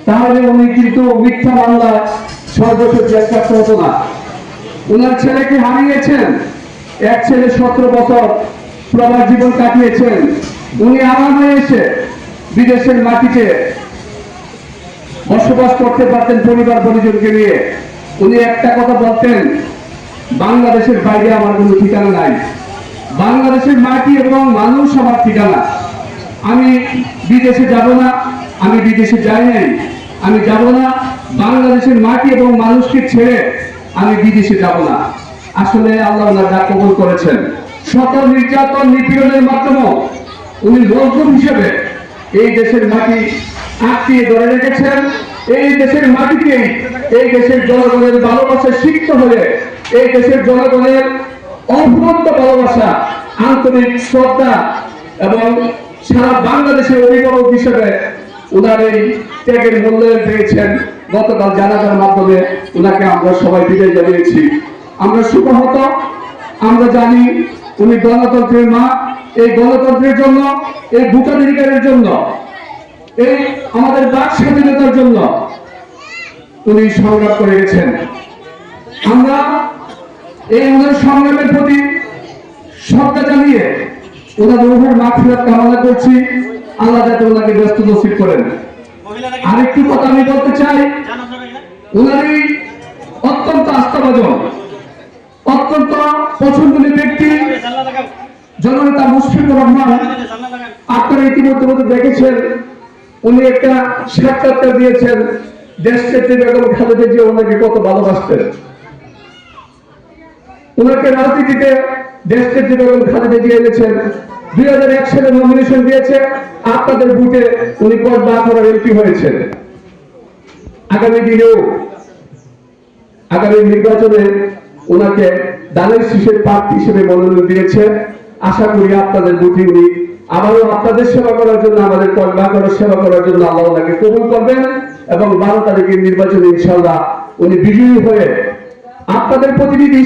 তাহলে উনি কিন্তু মিথ্যা মামলা সর্বশেষ গ্রেফতার হতো না। উনার ছেলেকে হারিয়েছেন, এক ছেলে 17 বছর প্রবাস জীবন কাটিয়েছেন। উনি আরামে এসে বিদেশের মাটিতে বসবাস করতে পারতেন পরিবার পরিজনকে নিয়ে। উনি একটা কথা বলতেন, বাংলাদেশের বাইরে আমার কোনো ঠিকানা নাই, বাংলাদেশের মাটি এবং মানুষ আমার ঠিকানা। আমি বিদেশে যাব না, আমি বিদেশে যাই নাই, আমি যাব না, বাংলাদেশের মাটি এবং মানুষকে ছেড়ে আমি বিদেশে যাব না। আসলে আল্লাহ ওনার ডাক কবুল করেছেন। শত নির্যাতন নিপীড়নের মাধ্যমে উনি মজলুম হিসেবে এই দেশের মাটি আঁকড়িয়ে ধরে রেখেছেন। এই দেশের মাটিকে, এই দেশের জনগণের ভালোবাসা সিক্ত হয়ে, এই দেশের জনগণের অফুরন্ত ভালোবাসা, আন্তরিক শ্রদ্ধা এবং সারা বাংলাদেশের অভিভাবক হিসেবে উনার এই ত্যাগের মূল্যায়ন পেয়েছেন। গতকাল জানাজার মাধ্যমে উনাকে আমরা সবাই বিদায় জানিয়েছি। আমরা সুখহত, আমরা জানি উনি গণতন্ত্রের মা। এই গণতন্ত্রের জন্য, এই ভোটাধিকারের জন্য, এই আমাদের বাক স্বাধীনতার জন্য উনি সংগ্রাম করে গেছেন। আমরা এই ওনার সংগ্রামের প্রতি শ্রদ্ধা জানিয়ে ওনার রূহের মাগফিরাত কামনা করছি। আল্লাহ যাতে ওনাকে ব্যস্ত নসিব করেন। আরেকটি কথা আমি বলতে চাই, ওনারই অত্যন্ত আস্থাভাজন, অত্যন্ত পছন্দনীয় ব্যক্তি জননেতা মুশফিকুর রহমান। আপনারা ইতিমধ্যে দেখেছেন, উনি একটা সাক্ষাৎকার দিয়েছেন, দেশনেত্রী বেগম খালেদা জিয়া ওনাকে কত ভালোবাসতেন। ওনাকে রাজনীতিতে দেশনেত্রী বেগম খালেদা জিয়া এনেছেন। 2001 সালে নমিনেশন দিয়েছে, আপনাদের ভোটে উনি কয়েকবার এমপি হয়েছেন। আগামী দিনেও, আগামী নির্বাচনে ওনাকে দানের শীষের প্রার্থী হিসেবে মনোনয়ন দিয়েছে। আশা করি আপনাদের ভোটে উনি আবারও আপনাদের সেবা করার জন্য, আমাদের কয়েকবার সেবা করার জন্য আল্লাহ ওনাকে কবুল করবেন এবং 12 তারিখের নির্বাচনে ইনশাআল্লাহ উনি বিজয়ী হয়ে আপনাদের প্রতিনিধি